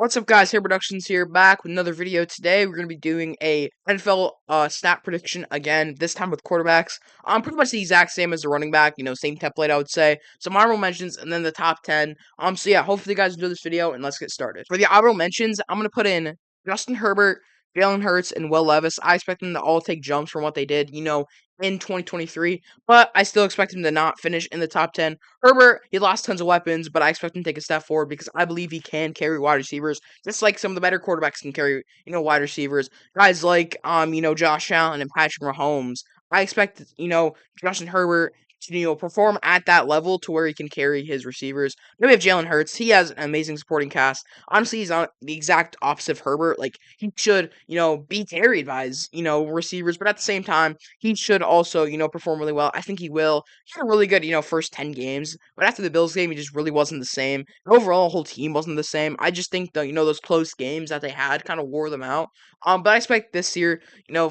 What's up, guys? Hair Productions here, back with another video. Today, we're going to be doing a NFL snap prediction again, this time with quarterbacks. Pretty much the exact same as the running back, same template, I would say. Some honorable mentions, and then the top 10. So yeah, hopefully you guys enjoy this video, and let's get started. For the honorable mentions, I'm going to put in Justin Herbert, Jalen Hurts, and Will Levis. I expect them to all take jumps from what they did, in 2023, but I still expect him to not finish in the top 10. Herbert, he lost tons of weapons, but I expect him to take a step forward because I believe he can carry wide receivers, just like some of the better quarterbacks can carry, wide receivers. Guys like, Josh Allen and Patrick Mahomes. I expect, Justin Herbert to, perform at that level to where he can carry his receivers. Then we have Jalen Hurts. He has an amazing supporting cast. Honestly, he's on the exact opposite of Herbert. Like, he should, be carried by his, receivers, but at the same time, he should also, perform really well. I think he will. He had a really good, first 10 games, but after the Bills game, he just really wasn't the same. Overall, the whole team wasn't the same. I just think the, those close games that they had kind of wore them out. But I expect this year,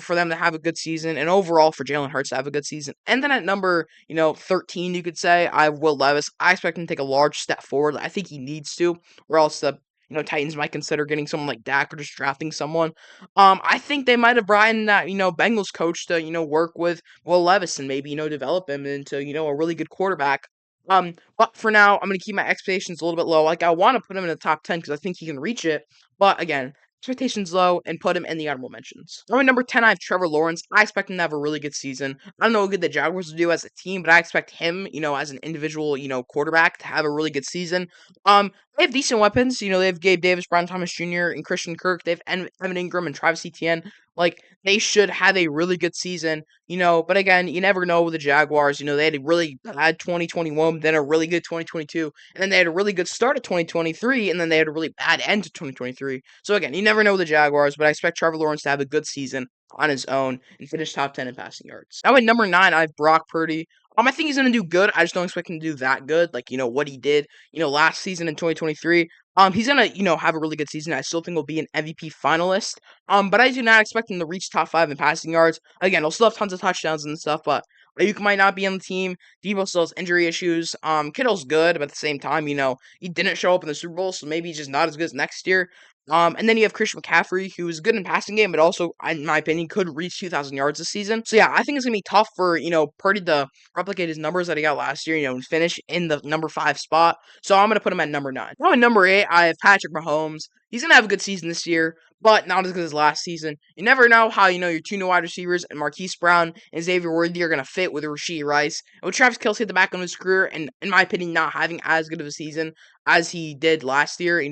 for them to have a good season, and overall for Jalen Hurts to have a good season. And then at number, 13, you could say, I have Will Levis. I expect him to take a large step forward. I think he needs to, or else the Titans might consider getting someone like Dak or just drafting someone. I think they might have brought in that, Bengals coach to, work with Will Levis and maybe, develop him into, a really good quarterback. But for now, I'm going to keep my expectations a little bit low. Like, I want to put him in the top 10 because I think he can reach it. But again, expectations low and put him in the honorable mentions. Number 10, I have Trevor Lawrence. I expect him to have a really good season. I don't know what good the Jaguars will do as a team, but I expect him, as an individual, quarterback to have a really good season. They have decent weapons. They have Gabe Davis, Brian Thomas Jr., and Christian Kirk. They have Evan Ingram and Travis Etienne. Like, they should have a really good season, but again, you never know with the Jaguars. They had a really bad 2021, then a really good 2022, and then they had a really good start of 2023, and then they had a really bad end to 2023. So again, you never know with the Jaguars, but I expect Trevor Lawrence to have a good season on his own and finish top 10 in passing yards. Now at number 9, I have Brock Purdy. I think he's going to do good. I just don't expect him to do that good. Like, what he did, last season in 2023. He's going to, have a really good season. I still think he'll be an MVP finalist. But I do not expect him to reach top 5 in passing yards. Again, he'll still have tons of touchdowns and stuff, but Ayuk might not be on the team. Debo still has injury issues. Kittle's good, but at the same time, he didn't show up in the Super Bowl, so maybe he's just not as good as next year. And then you have Christian McCaffrey, who is good in passing game, but also, in my opinion, could reach 2,000 yards this season. So yeah, I think it's gonna be tough for Purdy to replicate his numbers that he got last year. And finish in the number 5 spot. So I'm gonna put him at number 9. Now at number 8, I have Patrick Mahomes. He's gonna have a good season this year, but not as good as last season. You never know how your two new wide receivers and Marquise Brown and Xavier Worthy are gonna fit with Rashee Rice and with Travis Kelce at the back of his career, and in my opinion, not having as good of a season as he did last year.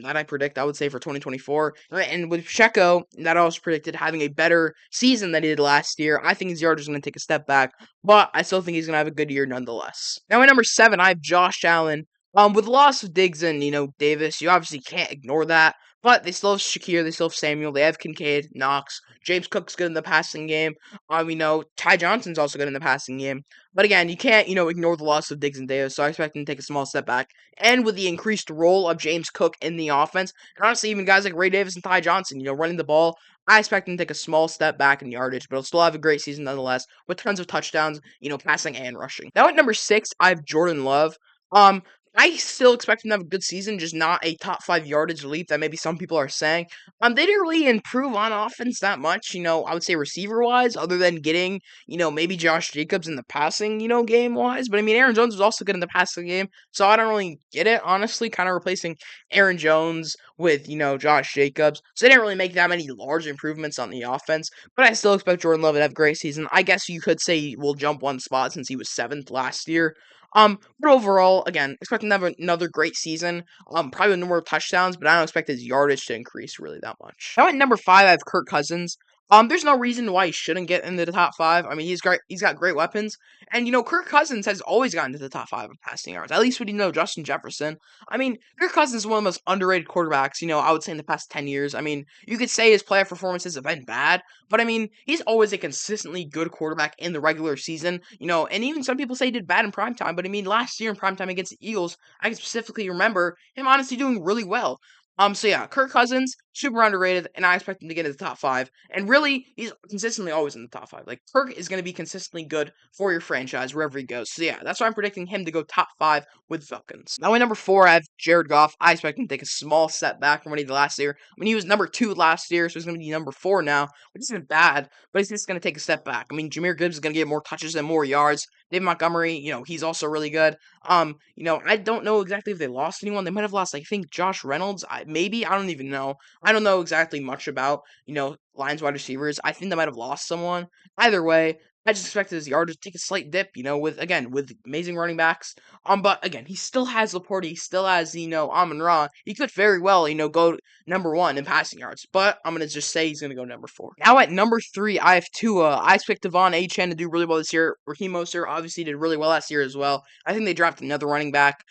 That I predict, I would say, for 2024. And with Pacheco, that I also predicted having a better season than he did last year. I think his yardage is going to take a step back, but I still think he's going to have a good year nonetheless. Now, at number 7, I have Josh Allen. With the loss of Diggs and, Davis, you obviously can't ignore that. But they still have Shakir, they still have Samuel, they have Kincaid, Knox, James Cook's good in the passing game. Ty Johnson's also good in the passing game. But again, you can't, ignore the loss of Diggs and Davis, so I expect him to take a small step back. And with the increased role of James Cook in the offense, and honestly, even guys like Ray Davis and Ty Johnson, running the ball, I expect him to take a small step back in yardage, but he'll still have a great season nonetheless, with tons of touchdowns, passing and rushing. Now at number 6, I have Jordan Love. I still expect him to have a good season, just not a top 5 yardage leap that maybe some people are saying. They didn't really improve on offense that much, I would say receiver wise, other than getting, maybe Josh Jacobs in the passing, game wise. But I mean, Aaron Jones was also good in the passing game, so I don't really get it, honestly, kind of replacing Aaron Jones with, Josh Jacobs. So they didn't really make that many large improvements on the offense, but I still expect Jordan Love to have a great season. I guess you could say he will jump one spot since he was 7th last year. But overall, again, expect him to have another great season. Probably with no more touchdowns, but I don't expect his yardage to increase really that much. Now at number 5, I have Kirk Cousins. There's no reason why he shouldn't get into the top 5. I mean, he's great. He's got great weapons, and Kirk Cousins has always gotten to the top 5 of passing yards. At least with Justin Jefferson. I mean, Kirk Cousins is one of the most underrated quarterbacks. I would say in the past 10 years. I mean, you could say his playoff performances have been bad, but I mean, he's always a consistently good quarterback in the regular season. And even some people say he did bad in primetime, but I mean, last year in primetime against the Eagles, I can specifically remember him honestly doing really well. So yeah, Kirk Cousins, super underrated, and I expect him to get into the top 5. And really, he's consistently always in the top 5. Like, Kirk is going to be consistently good for your franchise wherever he goes. So, yeah, that's why I'm predicting him to go top 5 with Falcons. Now, at number 4, I have Jared Goff. I expect him to take a small step back from what he did last year. I mean, he was number 2 last year, so he's going to be number 4 now, which isn't bad, but he's just going to take a step back. I mean, Jahmyr Gibbs is going to get more touches and more yards. David Montgomery, he's also really good. I don't know exactly if they lost anyone. They might have lost, I think, Josh Reynolds. Maybe. I don't even know. I don't know exactly much about, Lions wide receivers. I think they might have lost someone. Either way, I just expected his yard to take a slight dip, with amazing running backs. But again, he still has Laporte, he still has, Amon-Ra. He could very well, go number 1 in passing yards. But I'm gonna just say he's gonna go number 4. Now at number 3, I have Tua. I expect Devon Achane to do really well this year. Raheem Mostert obviously did really well last year as well. I think they drafted another running back.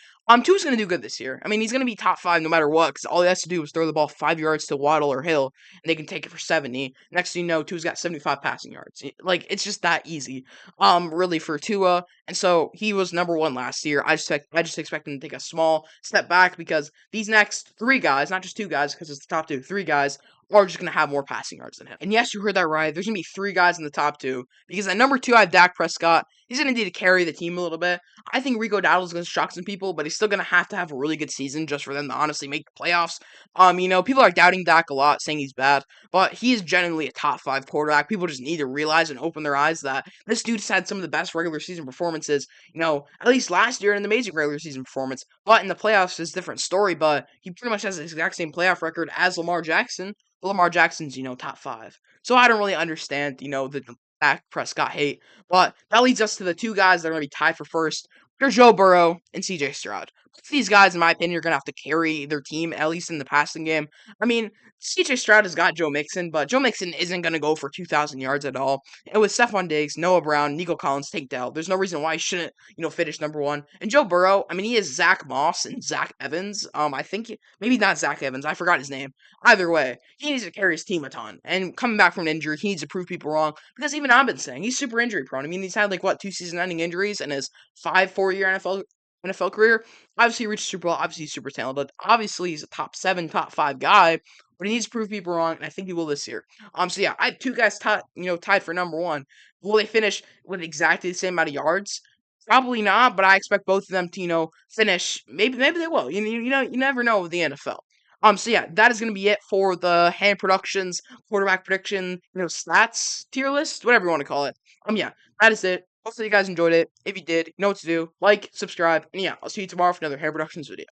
Tua's going to do good this year. I mean, he's going to be top 5 no matter what, because all he has to do is throw the ball 5 yards to Waddle or Hill, and they can take it for 70. Next thing you know, Tua's got 75 passing yards. Like, it's just that easy, really, for Tua. And so, he was number 1 last year. I just expect him to take a small step back, because these next 3 guys, not just 2 guys, because it's the top 2, 3 guys, are just going to have more passing yards than him. And yes, you heard that right. There's going to be 3 guys in the top 2, because at number 2, I have Dak Prescott. He's going to need to carry the team a little bit. I think Rico Dowdle is going to shock some people, but he's still going to have a really good season just for them to honestly make the playoffs. People are doubting Dak a lot, saying he's bad, but he is genuinely a top 5 quarterback. People just need to realize and open their eyes that this dude's had some of the best regular season performances, at least last year, in an amazing regular season performance. But in the playoffs, it's a different story, but he pretty much has the exact same playoff record as Lamar Jackson. Lamar Jackson's, top 5. So I don't really understand, the Dak Prescott hate. But that leads us to the 2 guys that are going to be tied for first. They're Joe Burrow and CJ Stroud. These guys, in my opinion, are going to have to carry their team, at least in the passing game. I mean, CJ Stroud has got Joe Mixon, but Joe Mixon isn't going to go for 2,000 yards at all. And with Stephon Diggs, Noah Brown, Nico Collins tanked out, there's no reason why he shouldn't, finish number 1. And Joe Burrow, I mean, he is Zach Moss and Zach Evans. I think, maybe not Zach Evans, I forgot his name. Either way, he needs to carry his team a ton. And coming back from an injury, he needs to prove people wrong. Because even I've been saying, he's super injury prone. I mean, he's had, 2 season-ending injuries in his 4-year NFL career. Obviously, he reached Super Bowl. Obviously, he's super talented. Obviously, he's a top 7, top 5 guy. But he needs to prove people wrong, and I think he will this year. So yeah, I have 2 guys tied for number 1. Will they finish with exactly the same amount of yards? Probably not, but I expect both of them to, finish. Maybe they will. You never know with the NFL. So yeah, that is gonna be it for the Hand Productions quarterback prediction, stats tier list, whatever you want to call it. Yeah, that is it. Hopefully you guys enjoyed it. If you did, you know what to do. Like, subscribe, and yeah, I'll see you tomorrow for another Hand Productions video.